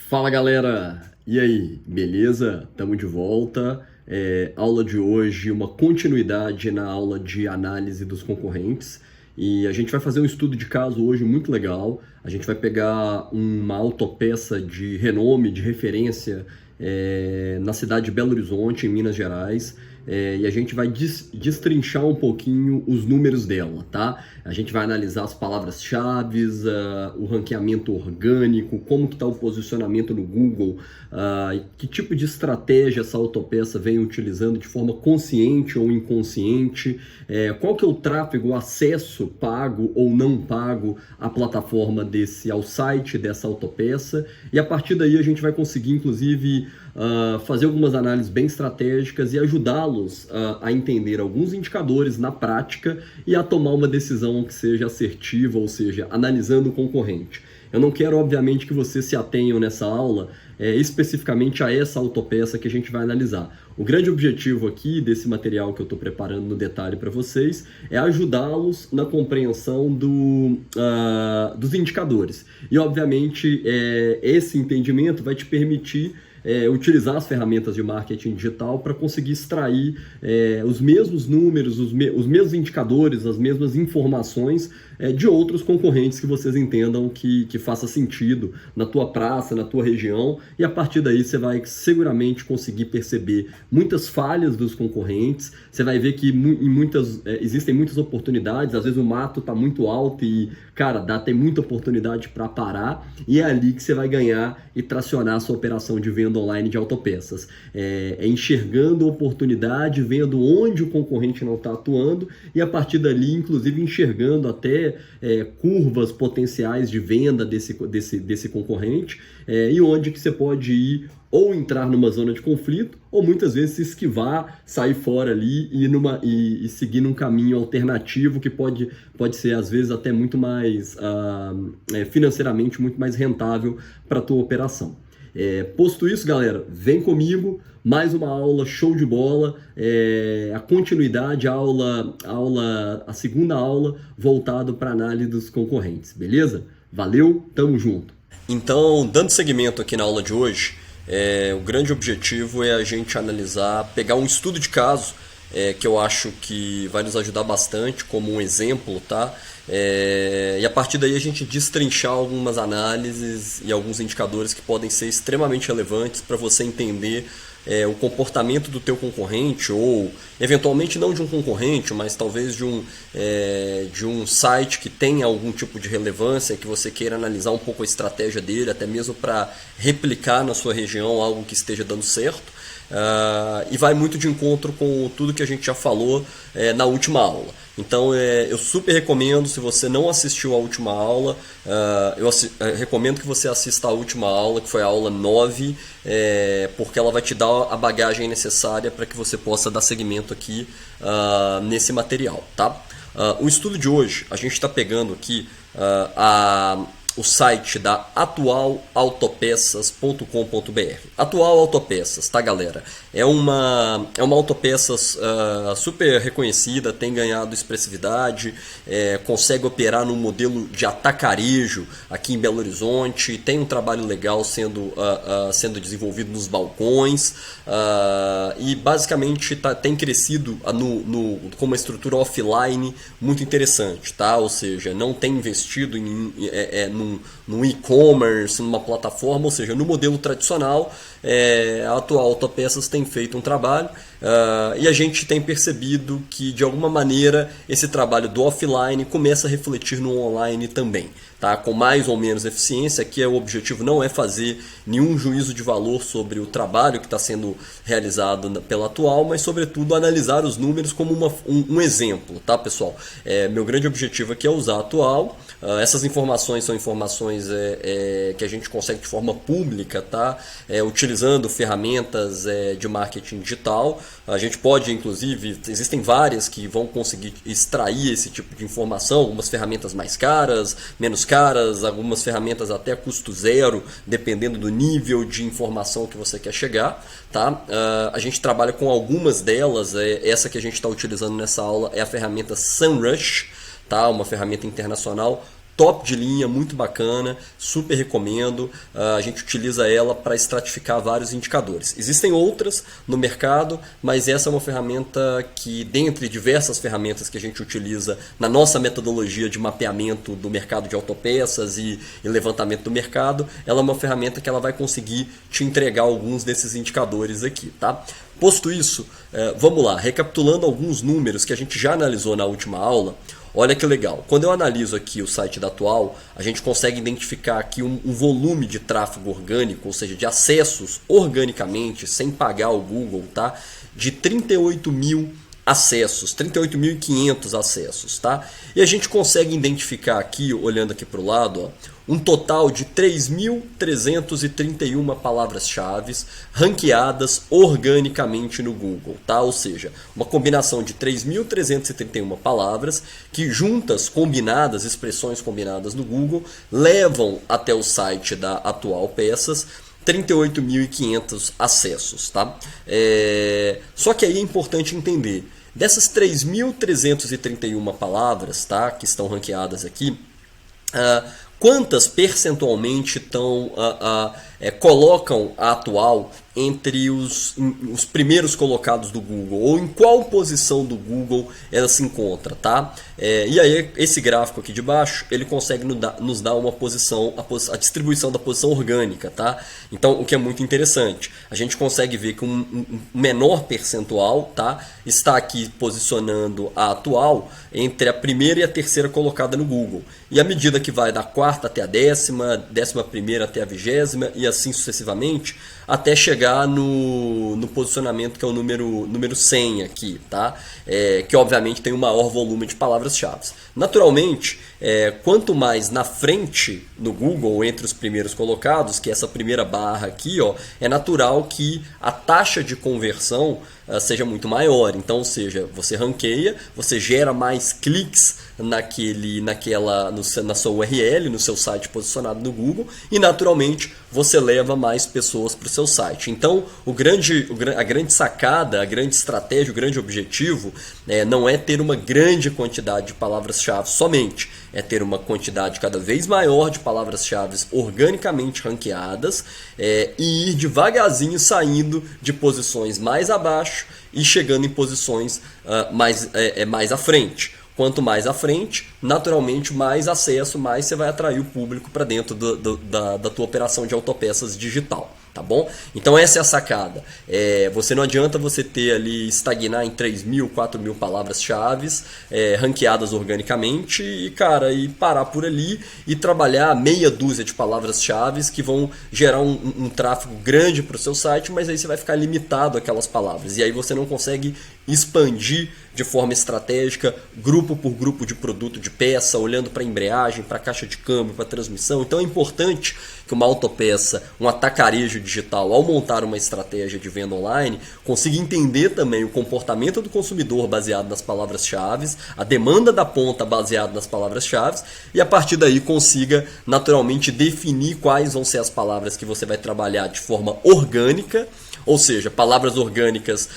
Fala galera, e aí, beleza? Estamos de volta. Aula de hoje, uma continuidade na aula de análise dos concorrentes. E a gente vai fazer um estudo de caso hoje muito legal. A gente vai pegar uma autopeça de renome, de referência na cidade de Belo Horizonte, em Minas Gerais. E a gente vai destrinchar um pouquinho os números dela, tá? A gente vai analisar as palavras-chave, o ranqueamento orgânico, como que está o posicionamento no Google, que tipo de estratégia essa autopeça vem utilizando de forma consciente ou inconsciente, qual que é o tráfego, o acesso pago ou não pago à plataforma ao site dessa autopeça, e a partir daí a gente vai conseguir, inclusive, fazer algumas análises bem estratégicas e ajudá-los a entender alguns indicadores na prática e a tomar uma decisão que seja assertiva, ou seja, analisando o concorrente. Eu não quero, obviamente, que vocês se atenham nessa aula especificamente a essa autopeça que a gente vai analisar. O grande objetivo aqui desse material que eu estou preparando no detalhe para vocês é ajudá-los na compreensão dos indicadores. E, obviamente, esse entendimento vai te permitir utilizar as ferramentas de marketing digital para conseguir extrair os mesmos números, os mesmos indicadores, as mesmas informações de outros concorrentes que vocês entendam que faça sentido na tua praça, na tua região, e a partir daí você vai seguramente conseguir perceber muitas falhas dos concorrentes. Você vai ver que existem muitas oportunidades, às vezes o mato está muito alto e, cara, tem muita oportunidade para parar, e é ali que você vai ganhar e tracionar a sua operação de venda online de autopeças. Enxergando oportunidade, vendo onde o concorrente não está atuando, e a partir dali, inclusive, enxergando até curvas potenciais de venda desse concorrente, e onde que você pode ir ou entrar numa zona de conflito, ou muitas vezes se esquivar, sair fora ali e seguir num caminho alternativo que pode ser, às vezes, até muito mais, financeiramente, muito mais rentável para a tua operação. Posto isso, galera, vem comigo, mais uma aula show de bola, a continuidade, a segunda aula voltado para análise dos concorrentes, beleza? Valeu, tamo junto! Então, dando seguimento aqui na aula de hoje, o grande objetivo é a gente analisar, pegar um estudo de caso que eu acho que vai nos ajudar bastante como um exemplo, tá? E a partir daí a gente destrinchar algumas análises e alguns indicadores que podem ser extremamente relevantes para você entender o comportamento do teu concorrente, ou eventualmente não de um concorrente, mas talvez de um site que tenha algum tipo de relevância, que você queira analisar um pouco a estratégia dele, até mesmo para replicar na sua região algo que esteja dando certo. E vai muito de encontro com tudo que a gente já falou na última aula. Então eu super recomendo, se você não assistiu a última aula, eu recomendo que você assista a última aula, que foi a aula 9, porque ela vai te dar a bagagem necessária para que você possa dar seguimento aqui nesse material, tá? O estudo de hoje, a gente está pegando aqui o site da atualautopeças.com.br. Atual Autopeças, tá, galera? É uma autopeças super reconhecida, tem ganhado expressividade, consegue operar no modelo de atacarejo aqui em Belo Horizonte, tem um trabalho legal sendo desenvolvido nos balcões, e basicamente tem crescido com uma estrutura offline muito interessante, tá? Ou seja, não tem investido num e-commerce, numa plataforma, ou seja, no modelo tradicional. A atual Autopeças tem feito um trabalho, e a gente tem percebido que, de alguma maneira, esse trabalho do offline começa a refletir no online também, tá? Com mais ou menos eficiência. Aqui o objetivo não é fazer nenhum juízo de valor sobre o trabalho que está sendo realizado pela Atual, mas, sobretudo, analisar os números como um exemplo, tá, pessoal? Meu grande objetivo aqui é usar a Atual. Essas informações são informações que a gente consegue de forma pública, tá? Utilizando ferramentas de marketing digital. A gente pode, inclusive, existem várias que vão conseguir extrair esse tipo de informação, algumas ferramentas mais caras, menos caras, algumas ferramentas até a custo zero, dependendo do nível de informação que você quer chegar, tá? A gente trabalha com algumas delas. Essa que a gente está utilizando nessa aula é a ferramenta SEMrush, tá? Uma ferramenta internacional top de linha, muito bacana, super recomendo. A gente utiliza ela para estratificar vários indicadores. Existem outras no mercado, mas essa é uma ferramenta que, dentre diversas ferramentas que a gente utiliza na nossa metodologia de mapeamento do mercado de autopeças e levantamento do mercado, ela é uma ferramenta que ela vai conseguir te entregar alguns desses indicadores aqui, tá? Posto isso, vamos lá, recapitulando alguns números que a gente já analisou na última aula. Olha que legal, quando eu analiso aqui o site da Atual, a gente consegue identificar aqui um volume de tráfego orgânico, ou seja, de acessos organicamente, sem pagar o Google, tá? De 38 mil acessos, 38.500 acessos, tá? E a gente consegue identificar aqui, olhando aqui para o lado, ó, um total de 3.331 palavras-chave ranqueadas organicamente no Google, tá? Ou seja, uma combinação de 3.331 palavras que juntas, combinadas, expressões combinadas no Google, levam até o site da Atual Peças 38.500 acessos, tá? Só que aí é importante entender, dessas 3.331 palavras, tá, que estão ranqueadas aqui, quantas percentualmente colocam a Atual entre os primeiros colocados do Google, ou em qual posição do Google ela se encontra, tá? E aí esse gráfico aqui de baixo, ele consegue nos dar uma posição, a distribuição da posição orgânica, tá? Então, o que é muito interessante, a gente consegue ver que um menor percentual, tá, está aqui posicionando a Atual entre a primeira e a terceira colocada no Google. E à medida que vai da quarta até a décima, 11ª até a 20ª e assim sucessivamente, até chegar no posicionamento que é o número 100 aqui, tá? Que obviamente tem um maior volume de palavras-chave. Naturalmente, quanto mais na frente no Google, entre os primeiros colocados, que é essa primeira barra aqui, ó, é natural que a taxa de conversão seja muito maior. Então, ou seja, você ranqueia, você gera mais cliques na sua URL, no seu site posicionado no Google, e naturalmente você leva mais pessoas para o seu site. Então, a grande sacada, a grande estratégia, o grande objetivo não é ter uma grande quantidade de palavras-chave somente, é ter uma quantidade cada vez maior de palavras-chave organicamente ranqueadas e ir devagarzinho saindo de posições mais abaixo e chegando em posições mais à frente. Quanto mais à frente, naturalmente, mais acesso, mais você vai atrair o público para dentro da tua operação de autopeças digital. Tá bom? Então essa é a sacada. Não adianta você ter ali, estagnar em 3.000, 4.000 palavras-chave ranqueadas organicamente e parar por ali e trabalhar meia dúzia de palavras-chave que vão gerar um tráfego grande para o seu site, mas aí você vai ficar limitado àquelas palavras. E aí você não consegue expandir de forma estratégica, grupo por grupo de produto, de peça, olhando para a embreagem, para a caixa de câmbio, para a transmissão. Então é importante que uma autopeça, um atacarejo digital, ao montar uma estratégia de venda online, consiga entender também o comportamento do consumidor baseado nas palavras-chave, a demanda da ponta baseada nas palavras-chave, e a partir daí consiga naturalmente definir quais vão ser as palavras que você vai trabalhar de forma orgânica. Ou seja, palavras orgânicas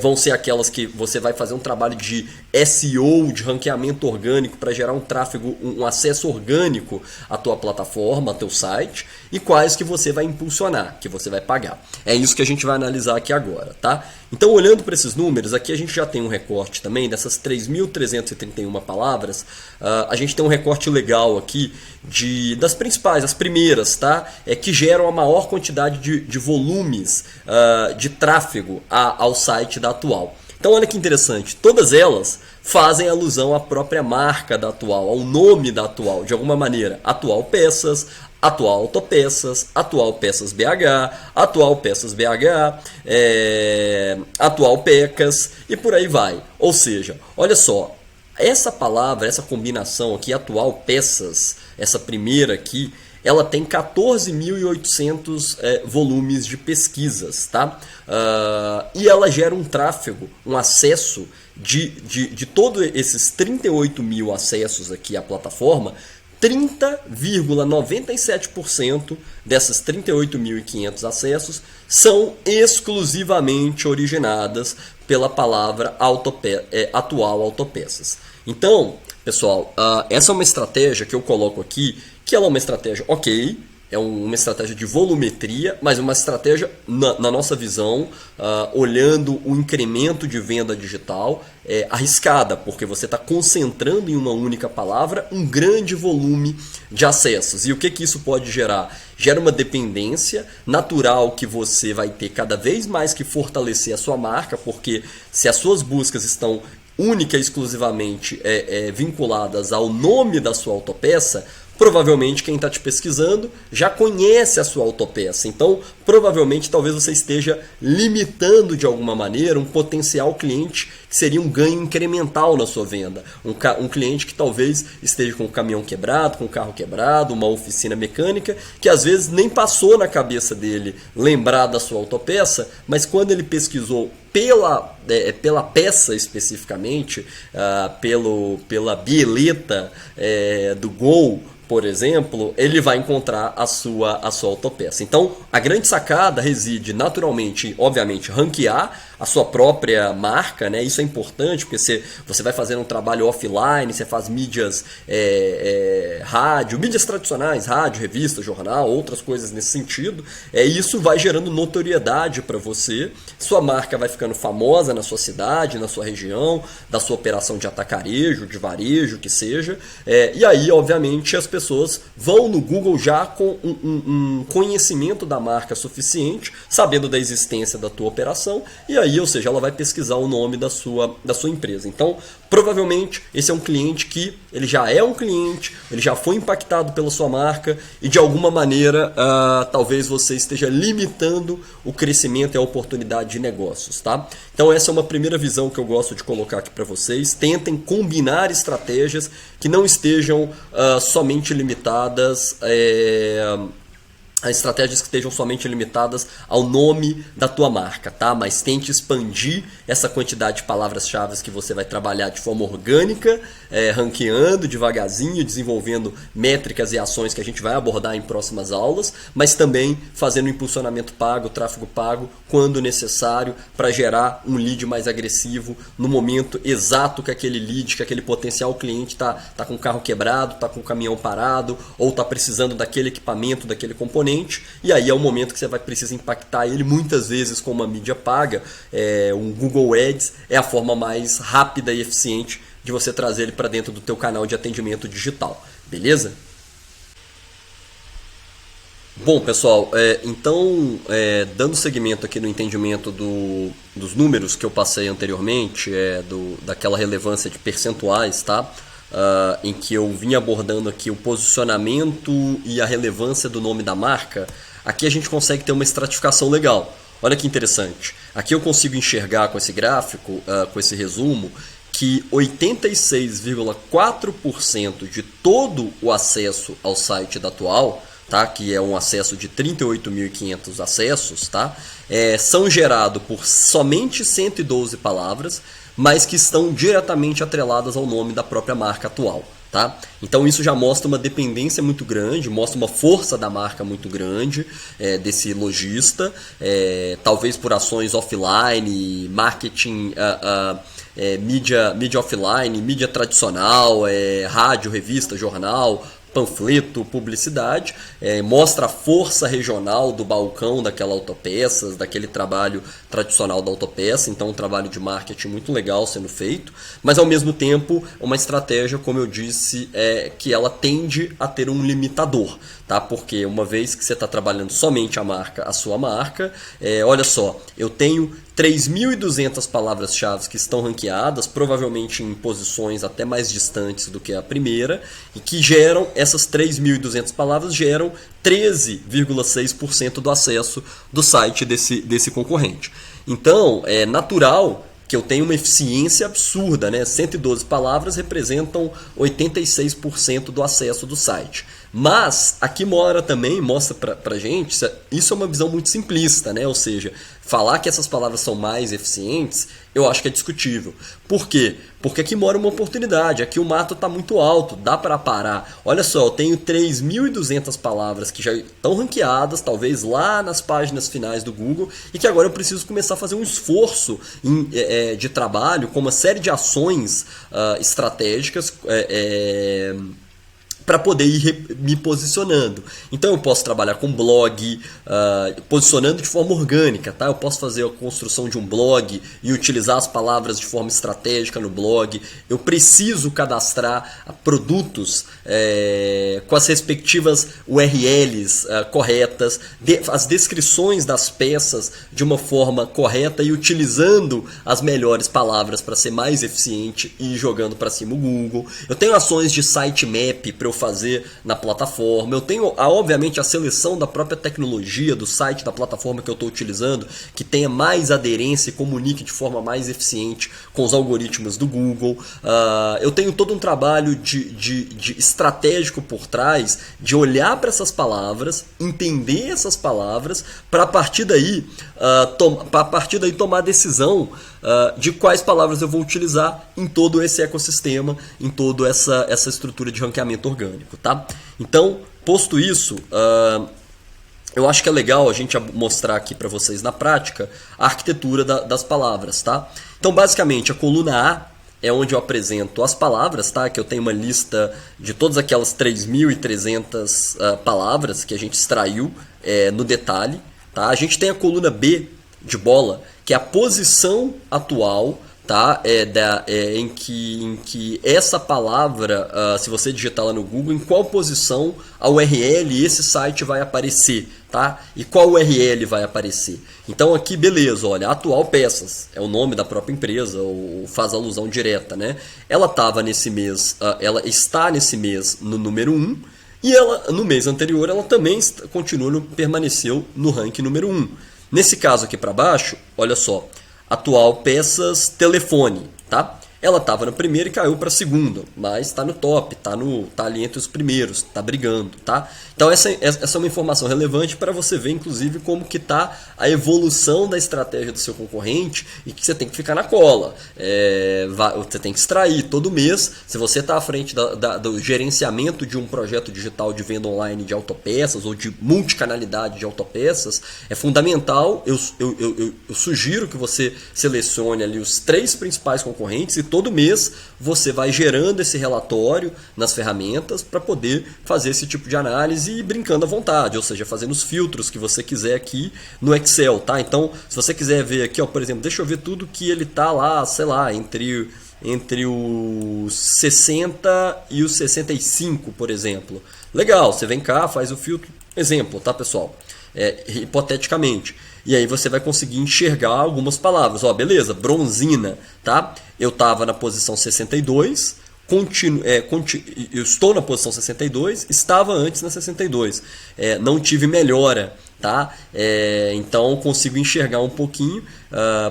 vão ser aquelas que você vai fazer um trabalho de SEO, de ranqueamento orgânico para gerar um tráfego, um acesso orgânico à tua plataforma, ao teu site, e quais que você vai impulsionar, que você vai pagar. É isso que a gente vai analisar aqui agora, tá? Então, olhando para esses números, aqui a gente já tem um recorte também dessas 3.331 palavras. A gente tem um recorte legal aqui das principais, as primeiras, tá? Que geram a maior quantidade de volumes de tráfego ao site da Atual. Então, olha que interessante, todas elas fazem alusão à própria marca da Atual, ao nome da Atual, de alguma maneira. Atual Peças, Atual Autopeças, Atual Peças BH, Atual Peças BH, Atual Pecas e por aí vai. Ou seja, olha só, essa palavra, essa combinação aqui, Atual Peças, essa primeira aqui, ela tem 14.800 volumes de pesquisas, tá? E ela gera um tráfego, um acesso de todos esses 38 mil acessos aqui à plataforma. 30,97% dessas 38.500 acessos são exclusivamente originadas pela palavra Atual Autopeças. Então, pessoal, essa é uma estratégia que eu coloco aqui, que ela é uma estratégia ok, é uma estratégia de volumetria, mas uma estratégia, na nossa visão, olhando o incremento de venda digital, arriscada, porque você está concentrando em uma única palavra um grande volume de acessos. E o que isso pode gerar? Gera uma dependência natural que você vai ter cada vez mais que fortalecer a sua marca, porque se as suas buscas estão única e exclusivamente vinculadas ao nome da sua autopeça, provavelmente quem está te pesquisando já conhece a sua autopeça. Então, provavelmente, talvez você esteja limitando de alguma maneira um potencial cliente que seria um ganho incremental na sua venda. Um cliente que talvez esteja com o caminhão quebrado, com o carro quebrado, uma oficina mecânica, que às vezes nem passou na cabeça dele lembrar da sua autopeça, mas quando ele pesquisou pela peça especificamente, pela bieleta do Gol, por exemplo, ele vai encontrar a sua autopeça. Então, a grande sacada reside naturalmente, obviamente, ranquear a sua própria marca, né? Isso é importante, porque você vai fazendo um trabalho offline, você faz mídias rádio, mídias tradicionais, rádio, revista, jornal, outras coisas nesse sentido. Isso vai gerando notoriedade para você, sua marca vai ficando famosa na sua cidade, na sua região, da sua operação de atacarejo, de varejo, que seja. E aí, obviamente, as pessoas vão no Google já com um conhecimento da marca suficiente, sabendo da existência da tua operação, e aí, ou seja, ela vai pesquisar o nome da sua empresa. Então, provavelmente, esse é um cliente que ele já é um cliente, ele já foi impactado pela sua marca e, de alguma maneira, talvez você esteja limitando o crescimento e a oportunidade de negócios. Tá? Então, essa é uma primeira visão que eu gosto de colocar aqui para vocês. Tentem combinar estratégias que não estejam somente limitadas a estratégias que estejam somente limitadas ao nome da tua marca, tá? Mas tente expandir essa quantidade de palavras-chave que você vai trabalhar de forma orgânica, ranqueando devagarzinho, desenvolvendo métricas e ações que a gente vai abordar em próximas aulas, mas também fazendo impulsionamento pago, tráfego pago, quando necessário, para gerar um lead mais agressivo no momento exato que aquele lead, que aquele potencial cliente tá com o carro quebrado, tá com o caminhão parado, ou tá precisando daquele equipamento, daquele componente. E aí é o momento que você vai precisar impactar ele, muitas vezes com uma mídia paga. Um Google Ads é a forma mais rápida e eficiente de você trazer ele para dentro do teu canal de atendimento digital, beleza? Bom, pessoal, então, dando seguimento aqui no entendimento dos números que eu passei anteriormente, daquela relevância de percentuais, tá? Em que eu vim abordando aqui o posicionamento e a relevância do nome da marca, aqui a gente consegue ter uma estratificação legal. Olha que interessante. Aqui eu consigo enxergar com esse gráfico, com esse resumo, que 86,4% de todo o acesso ao site da Atual, tá? Que é um acesso de 38.500 acessos, tá? São gerados por somente 112 palavras, mas que estão diretamente atreladas ao nome da própria marca atual. Tá? Então isso já mostra uma dependência muito grande, mostra uma força da marca muito grande, desse lojista, talvez por ações offline, marketing, mídia offline, mídia tradicional, rádio, revista, jornal, panfleto, publicidade, mostra a força regional do balcão daquela autopeças, daquele trabalho tradicional da autopeça. Então um trabalho de marketing muito legal sendo feito, mas ao mesmo tempo uma estratégia, como eu disse, que ela tende a ter um limitador, tá? Porque uma vez que você está trabalhando somente a sua marca, olha só, eu tenho 3.200 palavras-chave que estão ranqueadas, provavelmente em posições até mais distantes do que a primeira, e que essas 3.200 palavras geram 13,6% do acesso do site desse concorrente. Então, é natural que eu tenha uma eficiência absurda, né? 112 palavras representam 86% do acesso do site. Mas aqui mora também, mostra pra gente, isso é uma visão muito simplista, né? Ou seja, falar que essas palavras são mais eficientes, eu acho que é discutível. Por quê? Porque aqui mora uma oportunidade, aqui o mato está muito alto, dá para parar. Olha só, eu tenho 3.200 palavras que já estão ranqueadas, talvez lá nas páginas finais do Google, e que agora eu preciso começar a fazer um esforço de trabalho com uma série de ações estratégicas para poder ir me posicionando. Então eu posso trabalhar com blog, posicionando de forma orgânica, tá? Eu posso fazer a construção de um blog e utilizar as palavras de forma estratégica no blog. Eu preciso cadastrar produtos com as respectivas URLs corretas, as descrições das peças de uma forma correta e utilizando as melhores palavras para ser mais eficiente e jogando para cima o Google. Eu tenho ações de sitemap para eu fazer na plataforma. Eu tenho, obviamente, a seleção da própria tecnologia do site, da plataforma que eu estou utilizando, que tenha mais aderência e comunique de forma mais eficiente com os algoritmos do Google. Eu tenho todo um trabalho de estratégico por trás, de olhar para essas palavras, entender essas palavras, para a partir daí tomar a decisão de quais palavras eu vou utilizar em todo esse ecossistema, em toda essa estrutura de ranqueamento orgânico, tá? Então, posto isso, eu acho que é legal a gente mostrar aqui para vocês na prática a arquitetura das palavras, tá? Então, basicamente, a coluna A é onde eu apresento as palavras, tá? Que eu tenho uma lista de todas aquelas 3.300 palavras que a gente extraiu no detalhe, tá? A gente tem a coluna B de bola, que é a posição atual, tá? Em que essa palavra, se você digitar lá no Google, em qual posição a URL esse site vai aparecer, tá? E qual URL vai aparecer. Então aqui, beleza, olha, atual peças, é o nome da própria empresa, ou faz alusão direta, né? Ela estava nesse mês, ela está nesse mês no número 1, e ela, no mês anterior ela também permaneceu no ranking número 1. Nesse caso aqui para baixo, olha só, atual peças telefone, tá? Ela estava na primeira e caiu para a segunda, mas está no top, tá ali entre os primeiros, está brigando, tá? Então essa é uma informação relevante para você ver, inclusive, como que está a evolução da estratégia do seu concorrente e que você tem que ficar na cola. Você tem que extrair todo mês. Se você está à frente do gerenciamento de um projeto digital de venda online de autopeças ou de multicanalidade de autopeças, é fundamental. Eu sugiro que você selecione ali os 3 principais concorrentes e todo mês você vai gerando esse relatório nas ferramentas para poder fazer esse tipo de análise e brincando à vontade, ou seja, fazendo os filtros que você quiser aqui no Excel, tá? Então, se você quiser ver aqui, ó, por exemplo, deixa eu ver tudo que ele tá lá, sei lá, entre os 60 e os 65, por exemplo. Legal, você vem cá, faz o filtro, exemplo, tá, pessoal? Hipoteticamente. E aí você vai conseguir enxergar algumas palavras. Ó, beleza, bronzina, tá? Eu estava na posição 62, eu estou na posição 62, estava antes na 62. Não tive melhora, tá? Então consigo enxergar um pouquinho.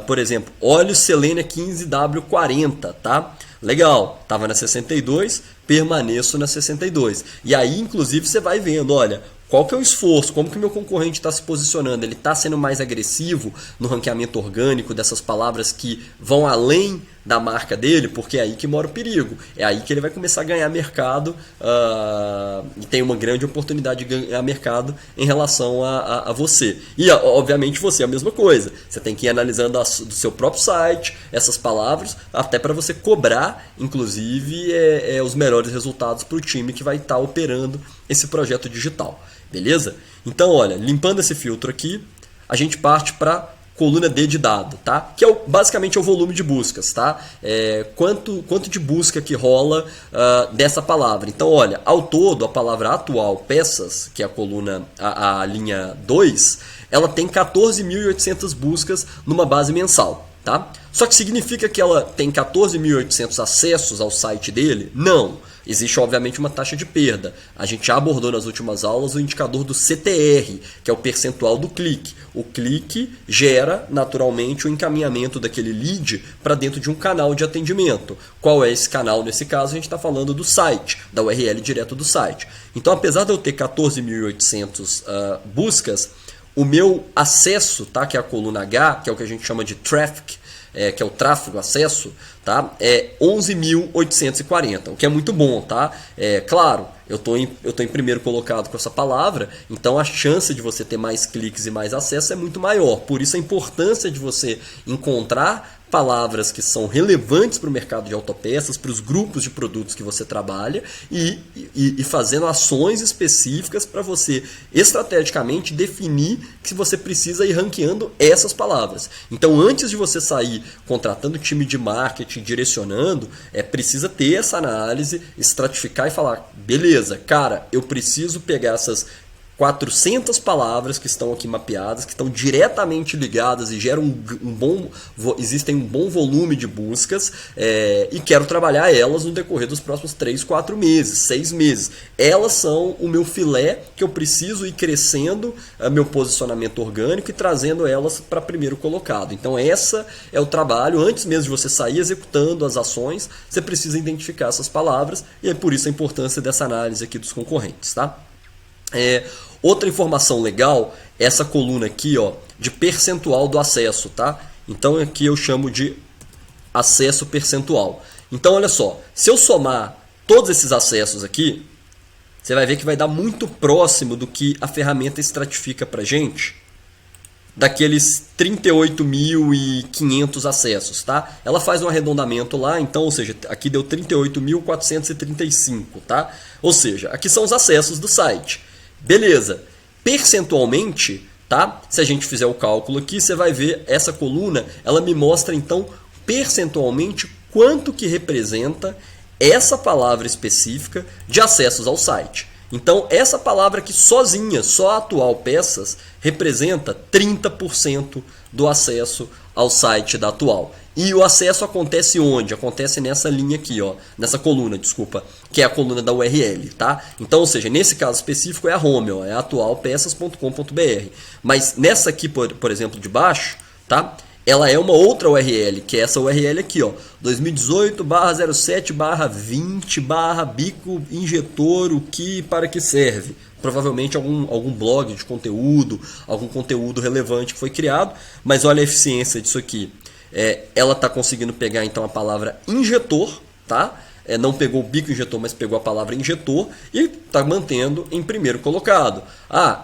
Por exemplo, óleo Selênia 15W40, tá? Legal, estava na 62, permaneço na 62. E aí, inclusive, você vai vendo, olha, qual que é o esforço, como que meu concorrente está se posicionando, ele está sendo mais agressivo no ranqueamento orgânico dessas palavras que vão além da marca dele, porque é aí que mora o perigo, é aí que ele vai começar a ganhar mercado e tem uma grande oportunidade de ganhar mercado em relação a você. E obviamente você é a mesma coisa, você tem que ir analisando do seu próprio site essas palavras, até para você cobrar, inclusive, os melhores resultados para o time que vai estar operando esse projeto digital. Beleza? Então, olha, limpando esse filtro aqui, a gente parte para coluna D de dado, tá? Que basicamente é o volume de buscas, tá? Quanto de busca que rola dessa palavra. Então, olha, ao todo, a palavra atual, peças, que é a coluna, a linha 2, ela tem 14.800 buscas numa base mensal, tá? Só que significa que ela tem 14.800 acessos ao site dele? Não. existe obviamente uma taxa de perda. A gente já abordou nas últimas aulas o indicador do CTR, que é o percentual do clique. O clique gera naturalmente o encaminhamento daquele lead para dentro de um canal de atendimento. Qual é esse canal? Nesse caso a gente está falando do site, da URL direto do site. Então, apesar de eu ter 14.800 buscas, o meu acesso, tá, que é a coluna H, que é o que a gente chama de traffic, que é o tráfego, acesso, tá, é 11.840, o que é muito bom, tá? Claro, eu tô em primeiro colocado com essa palavra, então a chance de você ter mais cliques e mais acesso é muito maior. Por isso a importância de você encontrar palavras que são relevantes para o mercado de autopeças, para os grupos de produtos que você trabalha e fazendo ações específicas para você estrategicamente definir que você precisa ir ranqueando essas palavras. Então, antes de você sair contratando time de marketing, direcionando, precisa ter essa análise, estratificar e falar, beleza, cara, eu preciso pegar essas 400 palavras que estão aqui mapeadas, que estão diretamente ligadas e geram existem um bom volume de buscas, e quero trabalhar elas no decorrer dos próximos 3, 4 meses, 6 meses. Elas são o meu filé que eu preciso ir crescendo meu posicionamento orgânico e trazendo elas para primeiro colocado. Então essa é o trabalho, antes mesmo de você sair executando as ações, você precisa identificar essas palavras e é por isso a importância dessa análise aqui dos concorrentes, tá? Outra informação legal é essa coluna aqui, ó, de percentual do acesso, tá? Então aqui eu chamo de acesso percentual. Então olha só, se eu somar todos esses acessos aqui, você vai ver que vai dar muito próximo do que a ferramenta estratifica pra gente, daqueles 38.500 acessos, tá? Ela faz um arredondamento lá, então, ou seja, aqui deu 38.435, tá? Ou seja, aqui são os acessos do site. Beleza, percentualmente, tá? Se a gente fizer o cálculo aqui, você vai ver essa coluna, ela me mostra então percentualmente quanto que representa essa palavra específica de acessos ao site. Então, essa palavra aqui sozinha, só atual peças, representa 30% do acesso ao site da atual. E o acesso acontece onde? Acontece nessa linha aqui, ó, nessa coluna, desculpa, que é a coluna da URL, tá? Então, ou seja, nesse caso específico é a home, ó, é atualpeças.com.br. Mas nessa aqui, por exemplo, de baixo, tá? Ela é uma outra URL, que é essa URL aqui, ó, 2018/07/20/bico injetor, o que para que serve? Provavelmente algum blog de conteúdo, algum conteúdo relevante que foi criado, mas olha a eficiência disso aqui. Ela está conseguindo pegar então a palavra injetor, tá? Não pegou o bico injetor, mas pegou a palavra injetor e está mantendo em primeiro colocado.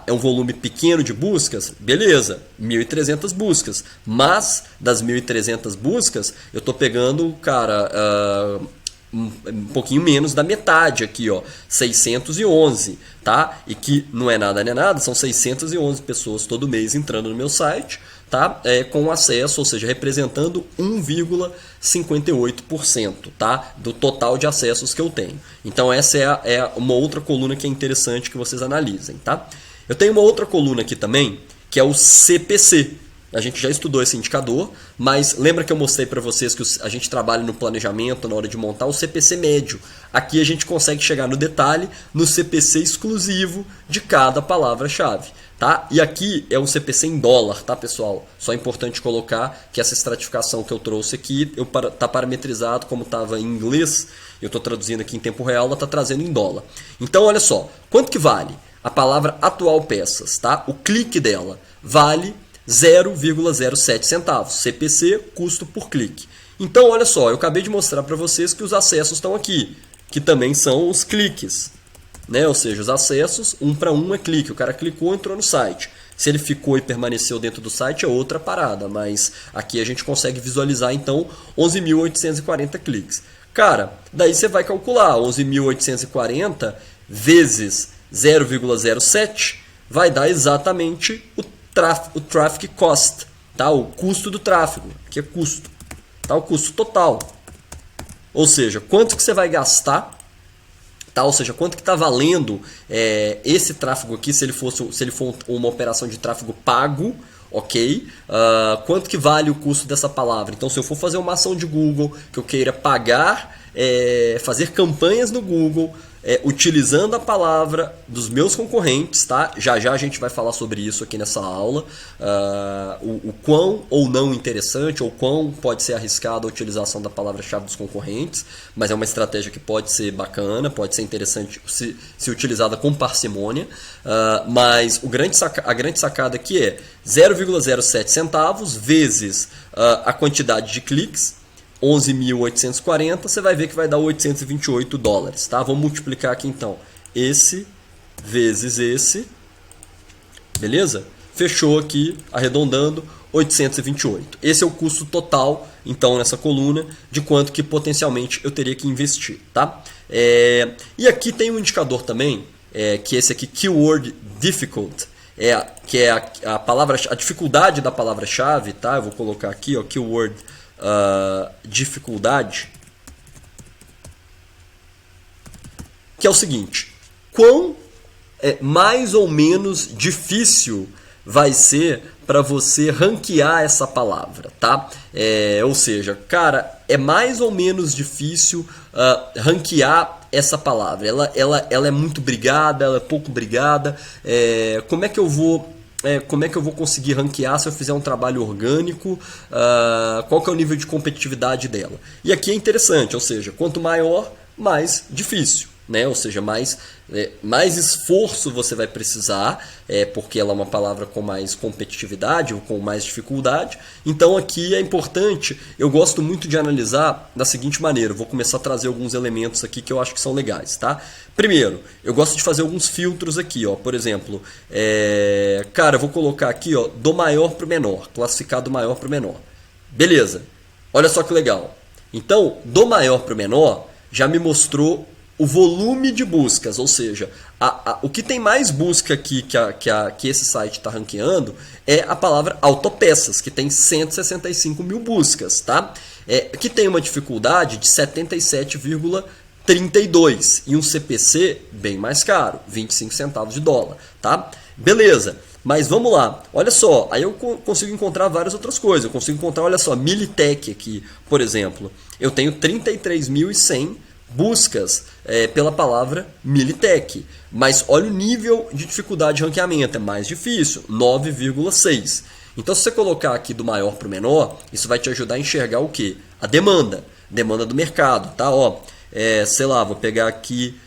É um volume pequeno de buscas? Beleza, 1.300 buscas. Mas das 1.300 buscas, eu estou pegando, cara, um pouquinho menos da metade aqui, ó, 611, tá? E que não é nada nem nada, são 611 pessoas todo mês entrando no meu site, tá? Com acesso, ou seja, representando 1,58%, tá? Do total de acessos que eu tenho. Então essa é uma outra coluna que é interessante que vocês analisem, tá? Eu tenho uma outra coluna aqui também, que é o CPC. A gente já estudou esse indicador, mas lembra que eu mostrei para vocês que a gente trabalha no planejamento na hora de montar o CPC médio. Aqui a gente consegue chegar no detalhe no CPC exclusivo de cada palavra-chave. Tá? E aqui é um CPC em dólar, tá, pessoal? Só é importante colocar que essa estratificação que eu trouxe aqui está parametrizado como estava em inglês. Eu estou traduzindo aqui em tempo real, ela está trazendo em dólar. Então, olha só, quanto que vale a palavra atual peças? Tá? O clique dela vale 0,07 centavos. CPC, custo por clique. Então, olha só, eu acabei de mostrar para vocês que os acessos estão aqui, que também são os cliques. Né? Ou seja, os acessos, 1 para 1 é clique. O cara clicou, entrou no site. Se ele ficou e permaneceu dentro do site é outra parada, mas aqui a gente consegue visualizar então 11.840 cliques. Cara, daí você vai calcular 11.840 vezes 0,07 vai dar exatamente o traffic cost, tá? O custo do tráfego, que é custo, tá? O custo total. Ou seja, quanto que você vai gastar Tá? Ou seja, quanto que está valendo esse tráfego aqui, se ele for uma operação de tráfego pago, ok? Quanto que vale o custo dessa palavra? Então, se eu for fazer uma ação de Google que eu queira pagar, fazer campanhas no Google, utilizando a palavra dos meus concorrentes, tá? Já já a gente vai falar sobre isso aqui nessa aula, o quão ou não interessante, ou quão pode ser arriscada a utilização da palavra-chave dos concorrentes, mas é uma estratégia que pode ser bacana, pode ser interessante se utilizada com parcimônia, mas a grande sacada aqui é 0,07 centavos vezes a quantidade de cliques, 11.840, você vai ver que vai dar 828 dólares, tá? Vamos multiplicar aqui então, esse vezes esse, beleza? Fechou aqui, arredondando, 828. Esse é o custo total, então, nessa coluna, de quanto que potencialmente eu teria que investir, tá? E aqui tem um indicador também, que esse aqui, Keyword Difficult, que é a dificuldade da palavra-chave, tá? Eu vou colocar aqui, ó, Keyword dificuldade, que é o seguinte: quão mais ou menos difícil vai ser para você ranquear essa palavra, tá? Ou seja, cara, é mais ou menos difícil ranquear essa palavra. Ela é muito brigada, ela é pouco brigada. Como é que eu vou conseguir ranquear se eu fizer um trabalho orgânico? Qual que é o nível de competitividade dela? E aqui é interessante, ou seja, quanto maior, mais difícil, né? Ou seja, mais esforço você vai precisar, porque ela é uma palavra com mais competitividade ou com mais dificuldade. Então aqui é importante, eu gosto muito de analisar da seguinte maneira. Eu vou começar a trazer alguns elementos aqui que eu acho que são legais, tá? Primeiro, eu gosto de fazer alguns filtros aqui, ó. Por exemplo, cara, eu vou colocar aqui, ó, do maior para o menor, classificar do maior para o menor. Beleza, olha só que legal. Então, do maior para o menor já me mostrou o volume de buscas, ou seja, o que tem mais busca aqui que esse site está ranqueando é a palavra autopeças, que tem 165 mil buscas, tá? Que tem uma dificuldade de 77,32 e um CPC bem mais caro, 25 centavos de dólar, tá? Beleza, mas vamos lá, olha só, aí eu consigo encontrar várias outras coisas, eu consigo encontrar, olha só, Militech aqui, por exemplo, eu tenho 33.100 buscas pela palavra Militech, mas olha o nível de dificuldade de ranqueamento, é mais difícil, 9,6. Então, se você colocar aqui do maior para o menor, isso vai te ajudar a enxergar o que? A demanda do mercado, tá? Ó, sei lá, vou pegar aqui,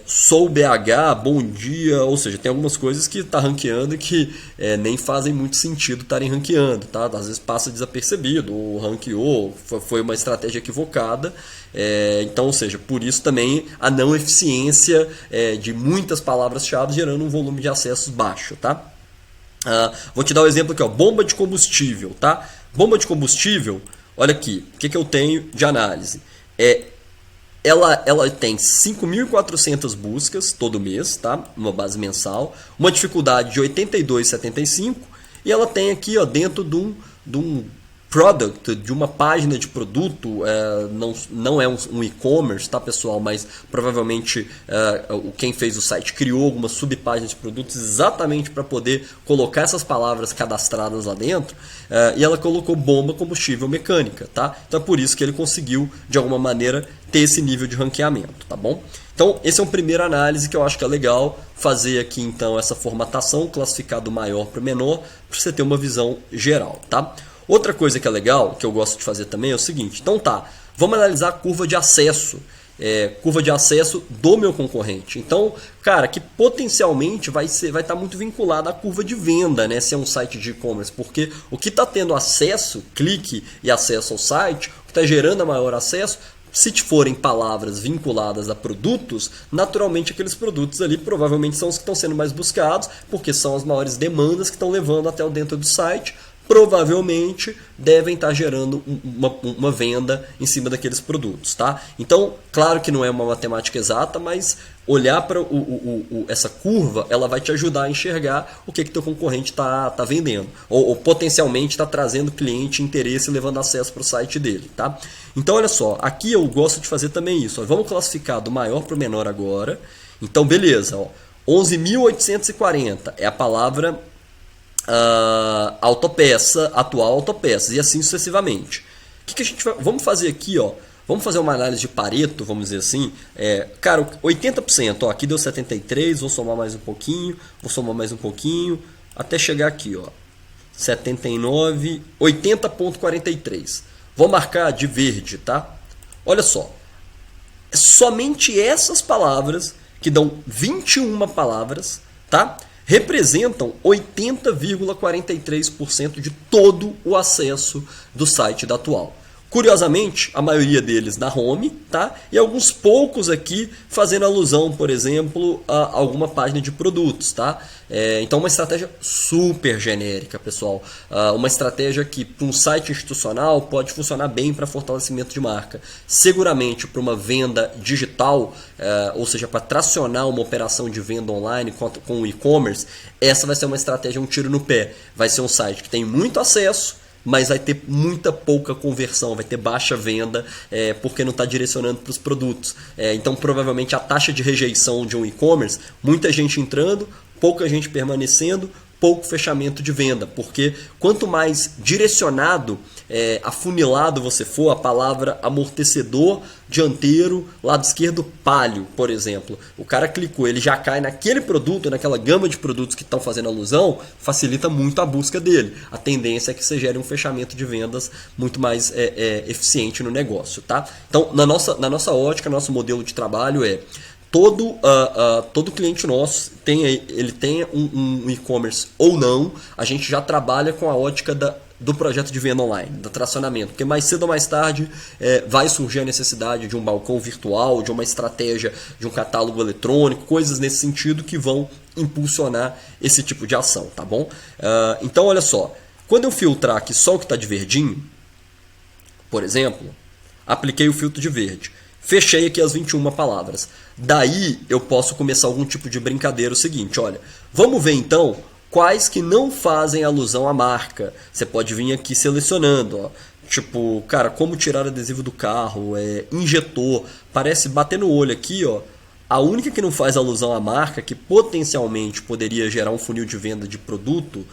sou BH, bom dia, ou seja, tem algumas coisas que está ranqueando e que nem fazem muito sentido estarem ranqueando, tá? Às vezes passa desapercebido, ou ranqueou, foi uma estratégia equivocada, então, ou seja, por isso também a não eficiência de muitas palavras-chave gerando um volume de acessos baixo, tá? Vou te dar um exemplo aqui, ó, bomba de combustível, tá? Bomba de combustível, olha aqui, o que eu tenho de análise? Ela tem 5.400 buscas todo mês, tá? Uma base mensal, uma dificuldade de 82,75 e ela tem aqui, ó, dentro de um product, de uma página de produto, não é um e-commerce, tá, pessoal? Mas provavelmente quem fez o site criou algumas subpáginas de produtos exatamente para poder colocar essas palavras cadastradas lá dentro, e ela colocou bomba combustível mecânica, tá? Então é por isso que ele conseguiu, de alguma maneira, ter esse nível de ranqueamento, tá bom? Então, esse é uma primeira análise que eu acho que é legal fazer aqui, então, essa formatação, classificar do maior para o menor, para você ter uma visão geral, tá? Outra coisa que é legal, que eu gosto de fazer também, é o seguinte. Então tá, vamos analisar a curva de acesso. Curva de acesso do meu concorrente. Então, cara, que potencialmente vai estar muito vinculado à curva de venda, né? Se é um site de e-commerce, porque o que está tendo acesso, clique e acesso ao site, o que está gerando a maior acesso, se forem palavras vinculadas a produtos, naturalmente aqueles produtos ali provavelmente são os que estão sendo mais buscados, porque são as maiores demandas que estão levando até o dentro do site. Provavelmente devem estar gerando uma venda em cima daqueles produtos, tá? Então, claro que não é uma matemática exata, mas olhar para essa curva, ela vai te ajudar a enxergar o que teu concorrente está vendendo. Ou potencialmente está trazendo cliente, interesse e levando acesso para o site dele. Tá? Então, olha só, aqui eu gosto de fazer também isso. Ó. Vamos classificar do maior para o menor agora. Então, beleza. 11.840 é a palavra autopeça, atual autopeças, e assim sucessivamente. O que a gente vai... Vamos fazer aqui, ó. Vamos fazer uma análise de Pareto, vamos dizer assim. Cara, 80%, ó, aqui deu 73, vou somar mais um pouquinho, até chegar aqui, ó, 79, 80,43. Vou marcar de verde, tá? Olha só, somente essas palavras, que dão 21 palavras, tá? Representam 80,43% de todo o acesso do site da Atual. Curiosamente, a maioria deles na home, tá? E alguns poucos aqui fazendo alusão, por exemplo, a alguma página de produtos, tá? Então, uma estratégia super genérica, pessoal. Uma estratégia que, para um site institucional, pode funcionar bem para fortalecimento de marca. Seguramente, para uma venda digital, ou seja, para tracionar uma operação de venda online com o e-commerce, essa vai ser uma estratégia, um tiro no pé. Vai ser um site que tem muito acesso, mas vai ter muita pouca conversão, vai ter baixa venda, porque não está direcionando para os produtos. Então, provavelmente, a taxa de rejeição de um e-commerce, muita gente entrando, pouca gente permanecendo, pouco fechamento de venda, porque quanto mais direcionado, afunilado você for, a palavra amortecedor, dianteiro, lado esquerdo, palio, por exemplo. O cara clicou, ele já cai naquele produto, naquela gama de produtos que estão fazendo alusão, facilita muito a busca dele. A tendência é que você gere um fechamento de vendas muito mais eficiente no negócio. Tá? Então, na nossa ótica, nosso modelo de trabalho todo cliente nosso, ele tenha um e-commerce ou não, a gente já trabalha com a ótica do projeto de venda online, do tracionamento, porque mais cedo ou mais tarde vai surgir a necessidade de um balcão virtual, de uma estratégia de um catálogo eletrônico, coisas nesse sentido que vão impulsionar esse tipo de ação, tá bom? Então, olha só, quando eu filtrar aqui só o que está de verdinho, por exemplo, apliquei o filtro de verde, fechei aqui as 21 palavras. Daí eu posso começar algum tipo de brincadeira. O seguinte, olha, vamos ver então quais que não fazem alusão à marca. Você pode vir aqui selecionando, ó. Tipo, cara, como tirar adesivo do carro, injetor. Parece bater no olho aqui, ó. A única que não faz alusão à marca, que potencialmente poderia gerar um funil de venda de produto,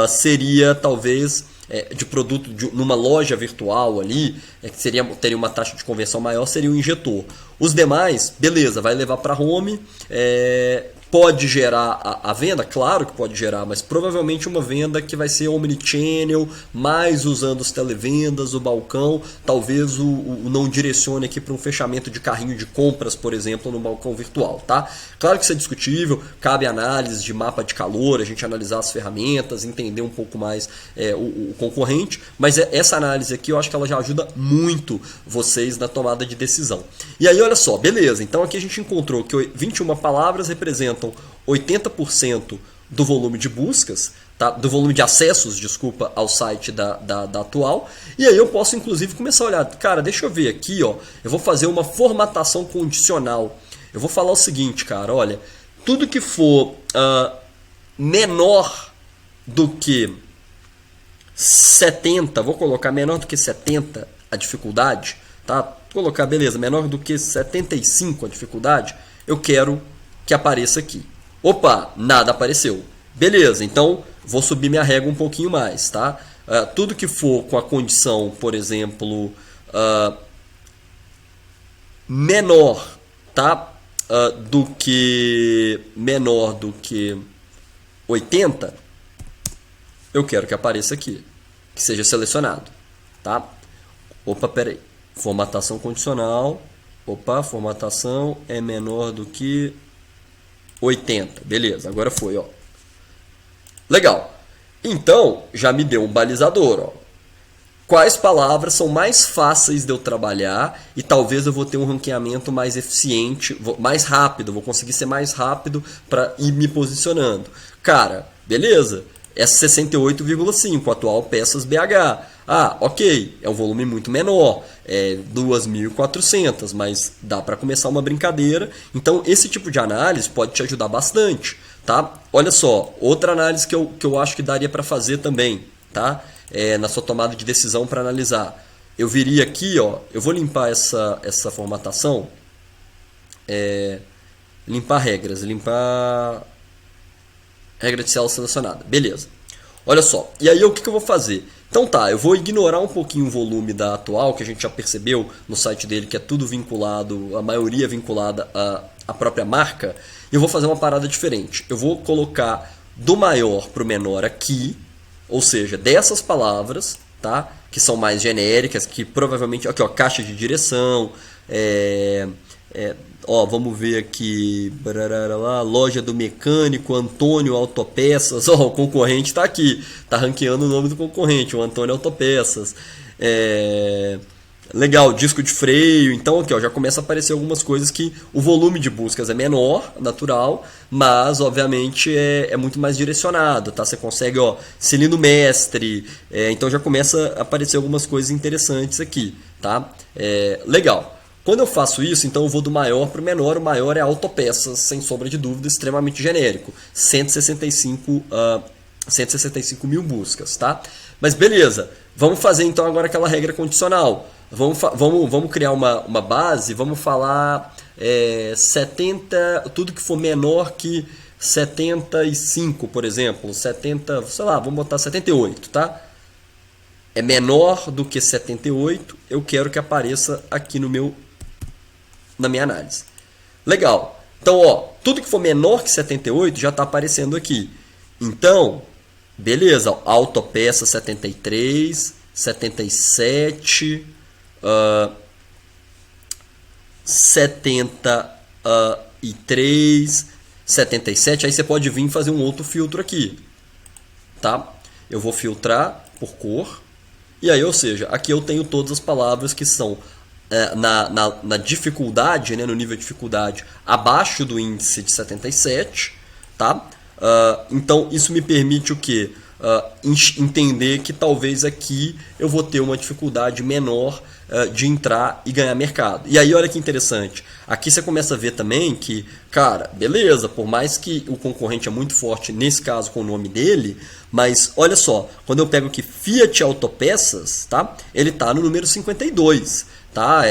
seria talvez de produto numa loja virtual ali, que teria uma taxa de conversão maior, seria o injetor. Os demais, beleza, vai levar para home, pode gerar a venda? Claro que pode gerar, mas provavelmente uma venda que vai ser omnichannel, mais usando os televendas, o balcão, talvez o não direcione aqui para um fechamento de carrinho de compras, por exemplo, no balcão virtual, tá? Claro que isso é discutível, cabe análise de mapa de calor, a gente analisar as ferramentas, entender um pouco mais o concorrente, mas essa análise aqui eu acho que ela já ajuda muito vocês na tomada de decisão. E aí, olha só, beleza, então aqui a gente encontrou que 21 palavras representam 80% do volume de buscas, tá? Do volume de acessos, desculpa, ao site da Atual. E aí eu posso inclusive começar a olhar, cara, deixa eu ver aqui, ó, eu vou fazer uma formatação condicional. Eu vou falar o seguinte, cara, olha, tudo que for menor do que 70, vou colocar menor do que 70 a dificuldade, tá? Vou colocar, beleza, menor do que 75 a dificuldade, eu quero que apareça aqui. Opa, nada apareceu. Beleza, então vou subir minha régua um pouquinho mais, tá? Tudo que for com a condição, por exemplo, menor, tá? Menor do que 80, eu quero que apareça aqui, que seja selecionado, tá? Opa, peraí. Formatação condicional. Opa, formatação é menor do que 80. Beleza, agora foi, ó. Legal. Então, já me deu um balizador, ó. Quais palavras são mais fáceis de eu trabalhar e talvez eu vou ter um ranqueamento mais eficiente, mais rápido, vou conseguir ser mais rápido para ir me posicionando. Cara, beleza. S68,5, atual peças BH. Ah, ok, é um volume muito menor, é 2.400, mas dá para começar uma brincadeira. Então, esse tipo de análise pode te ajudar bastante, tá? Olha só, outra análise que eu acho que daria para fazer também, tá? Na sua tomada de decisão para analisar. Eu viria aqui, ó, eu vou limpar essa formatação, limpar regras, limpar regra de célula selecionada, beleza. Olha só, e aí o que eu vou fazer? Então tá, eu vou ignorar um pouquinho o volume da atual, que a gente já percebeu no site dele que é tudo vinculado, a maioria vinculada à própria marca, e eu vou fazer uma parada diferente. Eu vou colocar do maior para o menor aqui, ou seja, dessas palavras, tá? Que são mais genéricas, que provavelmente... Aqui, ó, caixa de direção, vamos ver aqui, loja do mecânico, Antônio Autopeças, o concorrente está aqui, está ranqueando o nome do concorrente, o Antônio Autopeças. Legal, disco de freio, então aqui ó, já começa a aparecer algumas coisas que o volume de buscas é menor, natural, mas obviamente é muito mais direcionado, tá? Você consegue, ó, cilindro mestre, então já começa a aparecer algumas coisas interessantes aqui, tá? Legal. Quando eu faço isso, então eu vou do maior para o menor. O maior é autopeças, sem sombra de dúvida, extremamente genérico. 165 mil buscas, tá? Mas beleza, vamos fazer então agora aquela regra condicional. Vamos criar uma base, vamos falar 70, tudo que for menor que 75, por exemplo. 70, sei lá, vamos botar 78, tá? É menor do que 78, eu quero que apareça aqui na minha análise. Legal. Então, ó, tudo que for menor que 78 já está aparecendo aqui. Então, beleza. Autopeça 73, 77, 73, 77. Aí você pode vir fazer um outro filtro aqui. Tá? Eu vou filtrar por cor. E aí, ou seja, aqui eu tenho todas as palavras que são na dificuldade, né, no nível de dificuldade abaixo do índice de 77, tá? Então isso me permite o quê? Entender que talvez aqui eu vou ter uma dificuldade menor de entrar e ganhar mercado. E aí olha que interessante, aqui você começa a ver também que, cara, beleza, por mais que o concorrente é muito forte, nesse caso com o nome dele, mas olha só, quando eu pego aqui Fiat Autopeças, tá? Ele está no número 52. Tá?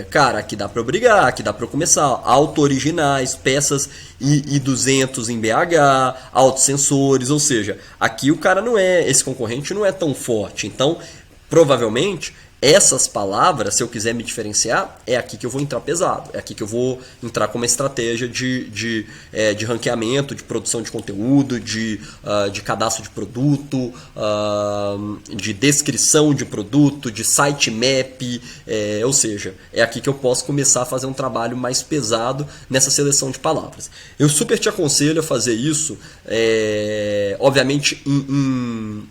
Cara, aqui dá para eu brigar, aqui dá para eu começar. Auto originais, peças I200 em BH, autossensores, ou seja, aqui o cara esse concorrente não é tão forte. Então, provavelmente, essas palavras, se eu quiser me diferenciar, é aqui que eu vou entrar pesado. É aqui que eu vou entrar com uma estratégia de ranqueamento, de produção de conteúdo, de cadastro de produto, de descrição de produto, de sitemap. Ou seja, é aqui que eu posso começar a fazer um trabalho mais pesado nessa seleção de palavras. Eu super te aconselho a fazer isso, obviamente, em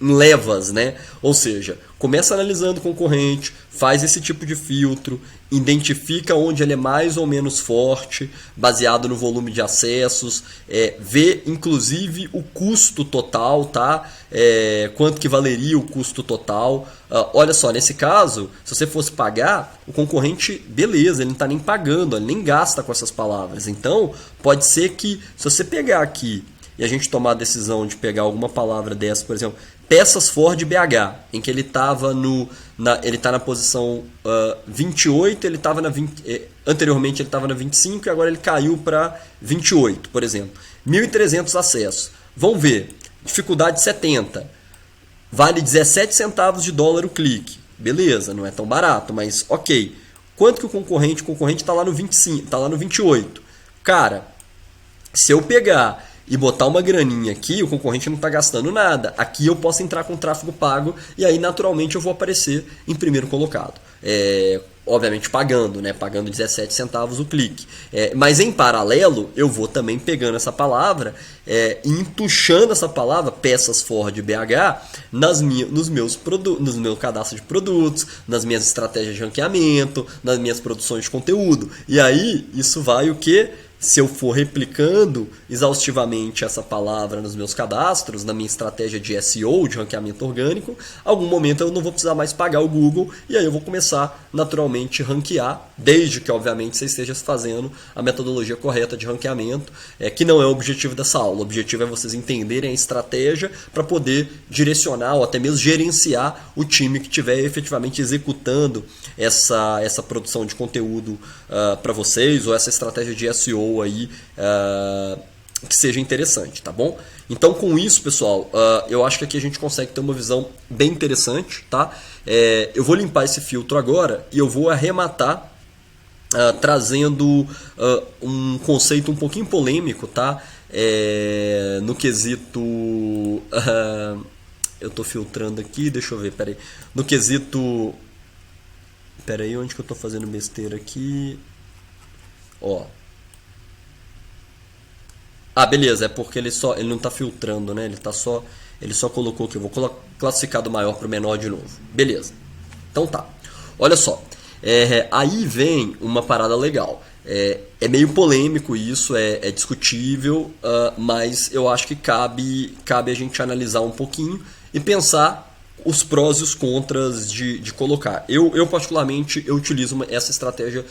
levas, né? Ou seja, começa analisando o concorrente, faz esse tipo de filtro, identifica onde ele é mais ou menos forte, baseado no volume de acessos, vê inclusive o custo total, tá? Quanto que valeria o custo total. Olha só, nesse caso, se você fosse pagar, o concorrente, beleza, ele não está nem pagando, ele nem gasta com essas palavras. Então, pode ser que, se você pegar aqui e a gente tomar a decisão de pegar alguma palavra dessa, por exemplo, peças Ford BH, em que ele estava na posição 28, ele estava anteriormente ele estava na 25 e agora ele caiu para 28, por exemplo. 1.300 acessos. Vamos ver, dificuldade 70, vale 17 centavos de dólar o clique. Beleza, não é tão barato, mas ok. Quanto que o concorrente está lá no 25, está lá no 28. Cara, se eu pegar e botar uma graninha aqui, o concorrente não está gastando nada. Aqui eu posso entrar com tráfego pago e aí naturalmente eu vou aparecer em primeiro colocado. Obviamente pagando, né? Pagando 17 centavos o clique. Mas em paralelo, eu vou também pegando essa palavra e entuchando essa palavra, peças Ford BH, no meu cadastro de produtos, nas minhas estratégias de ranqueamento, nas minhas produções de conteúdo. E aí, isso vai o quê? se eu for replicando exaustivamente essa palavra nos meus cadastros, na minha estratégia de SEO, de ranqueamento orgânico, algum momento eu não vou precisar mais pagar o Google e aí eu vou começar naturalmente a ranquear, desde que obviamente você esteja fazendo a metodologia correta de ranqueamento, que não é o objetivo dessa aula. O objetivo é vocês entenderem a estratégia para poder direcionar ou até mesmo gerenciar o time que estiver efetivamente executando essa produção de conteúdo para vocês, ou essa estratégia de SEO aí que seja interessante, tá bom? Então com isso, pessoal, eu acho que aqui a gente consegue ter uma visão bem interessante, tá? Eu vou limpar esse filtro agora e eu vou arrematar trazendo um conceito um pouquinho polêmico, tá? No quesito... eu tô filtrando aqui, deixa eu ver, peraí. No quesito... Peraí, onde que eu tô fazendo besteira aqui? Ó. Beleza, é porque ele não está filtrando, né? Ele só colocou aqui. Eu vou classificar do maior para o menor de novo. Beleza. Então tá. Olha só. Aí vem uma parada legal. É meio polêmico isso, é discutível, mas eu acho que cabe a gente analisar um pouquinho e pensar os prós e os contras de colocar. Eu particularmente, eu utilizo essa estratégia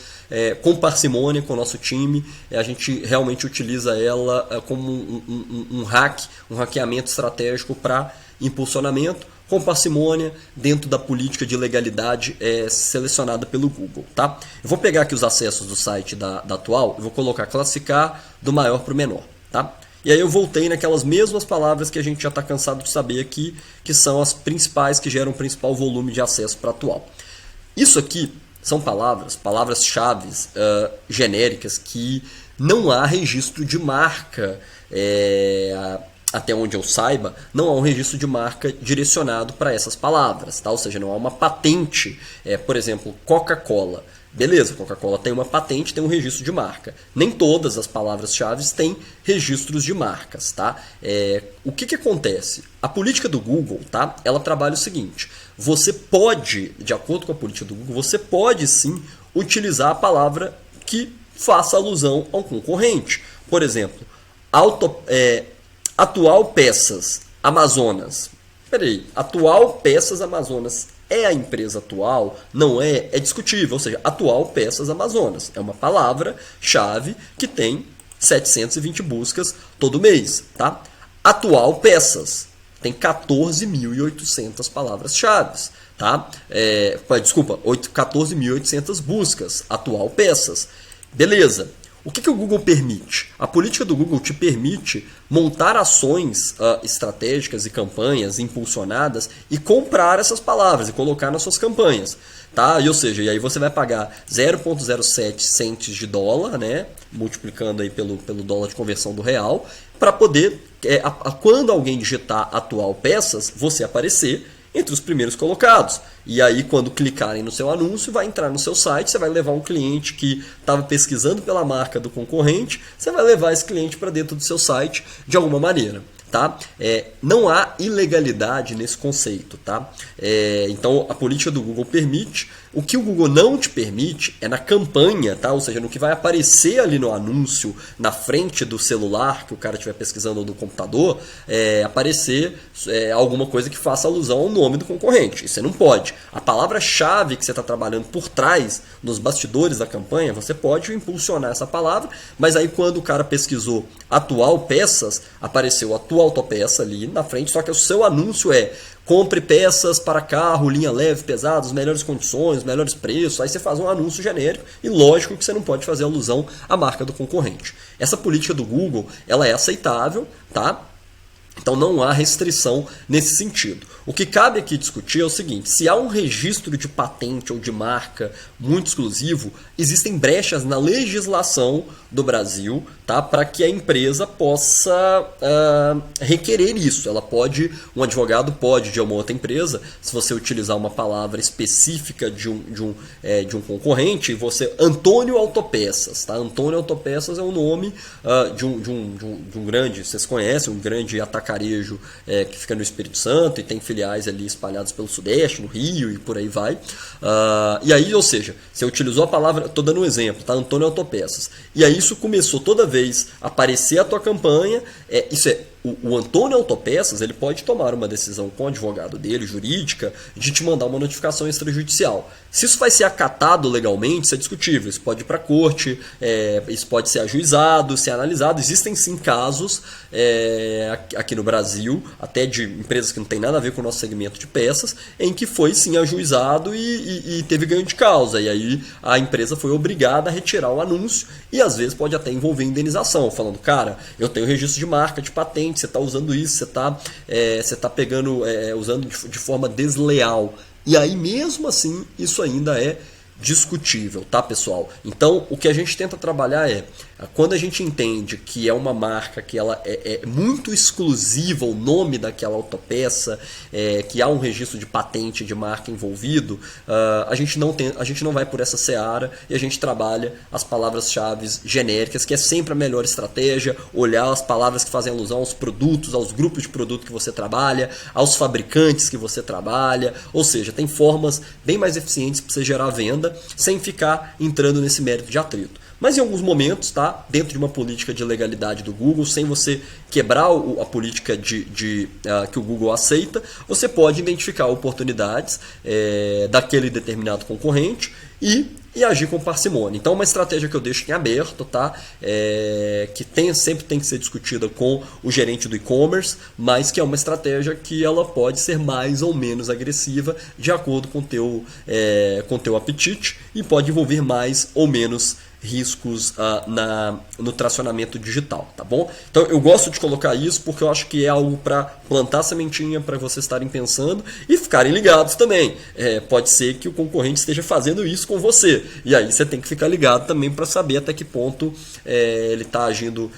com parcimônia com o nosso time. A gente realmente utiliza ela como um hackeamento estratégico para impulsionamento, com parcimônia, dentro da política de legalidade selecionada pelo Google. Tá? Eu vou pegar aqui os acessos do site da Atual, eu vou colocar classificar do maior para o menor. Tá? E aí eu voltei naquelas mesmas palavras que a gente já está cansado de saber aqui, que são as principais, que geram o principal volume de acesso para a Atual. Isso aqui são palavras-chave genéricas que não há registro de marca, até onde eu saiba, não há um registro de marca direcionado para essas palavras, tá? Ou seja, não há uma patente, por exemplo, Coca-Cola. Beleza, Coca-Cola tem uma patente, tem um registro de marca. Nem todas as palavras-chave têm registros de marcas, tá? O que acontece? A política do Google, tá? Ela trabalha o seguinte: você pode, de acordo com a política do Google, você pode sim utilizar a palavra que faça alusão a um concorrente. Por exemplo, Atual Peças Amazonas. Peraí, Atual Peças Amazonas é a empresa Atual? Não é? É discutível. Ou seja, Atual Peças Amazonas é uma palavra-chave que tem 720 buscas todo mês. Tá? Atual Peças tem 14.800 palavras-chave. Tá? Desculpa, 14.800 buscas. Atual Peças. Beleza. O que o Google permite? A política do Google te permite montar ações estratégicas e campanhas impulsionadas e comprar essas palavras e colocar nas suas campanhas. Tá? Ou seja, e aí você vai pagar 0,07 centes de dólar, né? Multiplicando aí pelo dólar de conversão do real, para poder, quando alguém digitar Atual Peças, você aparecer entre os primeiros colocados. E aí, quando clicarem no seu anúncio, vai entrar no seu site, você vai levar um cliente que estava pesquisando pela marca do concorrente, você vai levar esse cliente para dentro do seu site de alguma maneira. Tá? Não há ilegalidade nesse conceito. Tá? Então, a política do Google permite. O que o Google não te permite é na campanha, tá? Ou seja, no que vai aparecer ali no anúncio, na frente do celular que o cara estiver pesquisando ou do computador, aparecer alguma coisa que faça alusão ao nome do concorrente. Isso você não pode. A palavra-chave que você está trabalhando por trás, nos bastidores da campanha, você pode impulsionar essa palavra, mas aí quando o cara pesquisou Atual Peças, apareceu Atual Autopeça ali na frente, só que o seu anúncio compre peças para carro, linha leve, pesada, as melhores condições, os melhores preços. Aí você faz um anúncio genérico e lógico que você não pode fazer alusão à marca do concorrente. Essa política do Google, ela é aceitável, tá? Então não há restrição nesse sentido. O que cabe aqui discutir é o seguinte: se há um registro de patente ou de marca muito exclusivo, existem brechas na legislação do Brasil, tá, para que a empresa possa requerer isso. Um advogado pode, de uma outra empresa, se você utilizar uma palavra específica de um concorrente, Antônio Autopeças. Tá? Antônio Autopeças é o nome de um grande, vocês conhecem, um grande atacadista atacarejo que fica no Espírito Santo e tem filiais ali espalhadas pelo Sudeste, no Rio e por aí vai. E aí, ou seja, você utilizou a palavra, estou dando um exemplo, tá? Antônio Autopeças. E aí isso começou toda vez a aparecer a tua campanha, o Antônio Autopeças, ele pode tomar uma decisão com o advogado dele, jurídica, de te mandar uma notificação extrajudicial. Se isso vai ser acatado legalmente, isso é discutível. Isso pode ir para a corte, isso pode ser ajuizado, ser analisado. Existem sim casos aqui no Brasil, até de empresas que não tem nada a ver com o nosso segmento de peças, em que foi sim ajuizado e teve ganho de causa. E aí a empresa foi obrigada a retirar o anúncio e às vezes pode até envolver indenização, falando, cara, eu tenho registro de marca, de patente, você está usando isso, você está pegando, usando de forma desleal. E aí, mesmo assim, isso ainda é discutível, tá, pessoal? Então, o que a gente tenta trabalhar quando a gente entende que é uma marca que ela é muito exclusiva, o nome daquela autopeça, que há um registro de patente de marca envolvido, a gente não vai por essa seara e a gente trabalha as palavras-chave genéricas, que é sempre a melhor estratégia, olhar as palavras que fazem alusão aos produtos, aos grupos de produto que você trabalha, aos fabricantes que você trabalha, ou seja, tem formas bem mais eficientes para você gerar venda sem ficar entrando nesse mérito de atrito. Mas em alguns momentos, tá, dentro de uma política de legalidade do Google, sem você quebrar a política que o Google aceita, você pode identificar oportunidades daquele determinado concorrente e agir com parcimônia. Então, uma estratégia que eu deixo em aberto, tá? Que sempre tem que ser discutida com o gerente do e-commerce, mas que é uma estratégia que ela pode ser mais ou menos agressiva de acordo com o teu apetite e pode envolver mais ou menos riscos no tracionamento digital, tá bom? Então eu gosto de colocar isso porque eu acho que é algo para plantar sementinha para vocês estarem pensando e ficarem ligados também. Pode ser que o concorrente esteja fazendo isso com você e aí você tem que ficar ligado também para saber até que ponto ele está agindo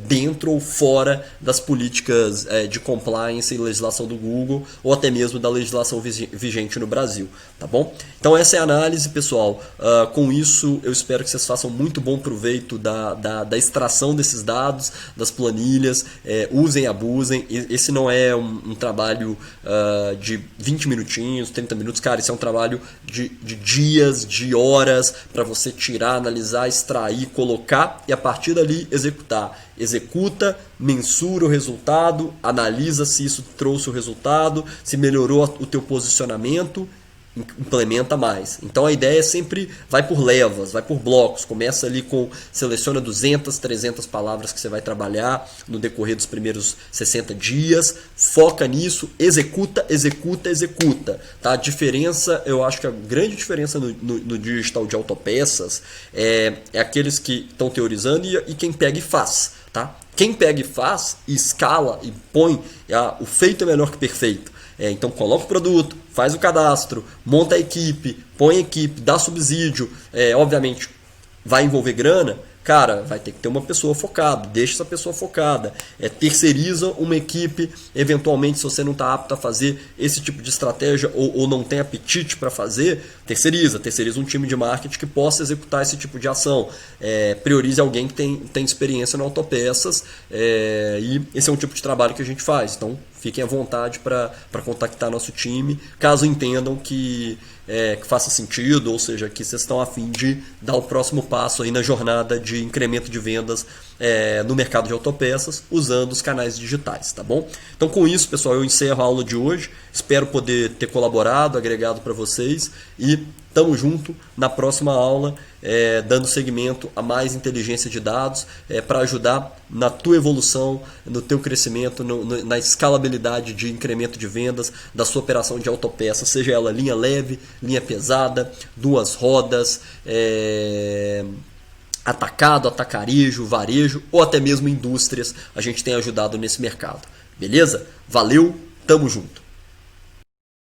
dentro ou fora das políticas de compliance e legislação do Google ou até mesmo da legislação vigente no Brasil, tá bom? Então essa é a análise, pessoal. Com isso eu espero que vocês façam muito bom proveito da extração desses dados, das planilhas, usem e abusem. Esse não é um trabalho de 20 minutinhos, 30 minutos, cara, isso é um trabalho de dias, de horas, para você tirar, analisar, extrair, colocar e a partir dali executar. Executa, mensura o resultado, analisa se isso trouxe o resultado, se melhorou o teu posicionamento, implementa mais. Então a ideia sempre vai por levas, vai por blocos. Começa ali seleciona 200, 300 palavras que você vai trabalhar no decorrer dos primeiros 60 dias, foca nisso, executa. Tá? A diferença, eu acho que a grande diferença no digital de autopeças é aqueles que estão teorizando e quem pega e faz. Tá? Quem pega e faz, e escala e põe, o feito é melhor que perfeito. Então coloca o produto, faz o cadastro, monta a equipe, põe a equipe, dá subsídio, obviamente vai envolver grana, cara, vai ter que ter uma pessoa focada, deixa essa pessoa focada, terceiriza uma equipe, eventualmente se você não está apto a fazer esse tipo de estratégia ou não tem apetite para fazer, terceiriza um time de marketing que possa executar esse tipo de ação, priorize alguém que tem experiência na autopeças e esse é um tipo de trabalho que a gente faz, então fiquem à vontade para contactar nosso time, caso entendam que faça sentido, ou seja, que vocês estão a fim de dar o próximo passo aí na jornada de incremento de vendas no mercado de autopeças, usando os canais digitais, tá bom? Então com isso, pessoal, eu encerro a aula de hoje, espero poder ter colaborado, agregado para vocês e tamo junto na próxima aula, dando seguimento a mais inteligência de dados para ajudar na tua evolução, no teu crescimento, na escalabilidade de incremento de vendas da sua operação de autopeça, seja ela linha leve, linha pesada, duas rodas, atacado, atacarejo, varejo ou até mesmo indústrias. A gente tem ajudado nesse mercado. Beleza? Valeu, tamo junto!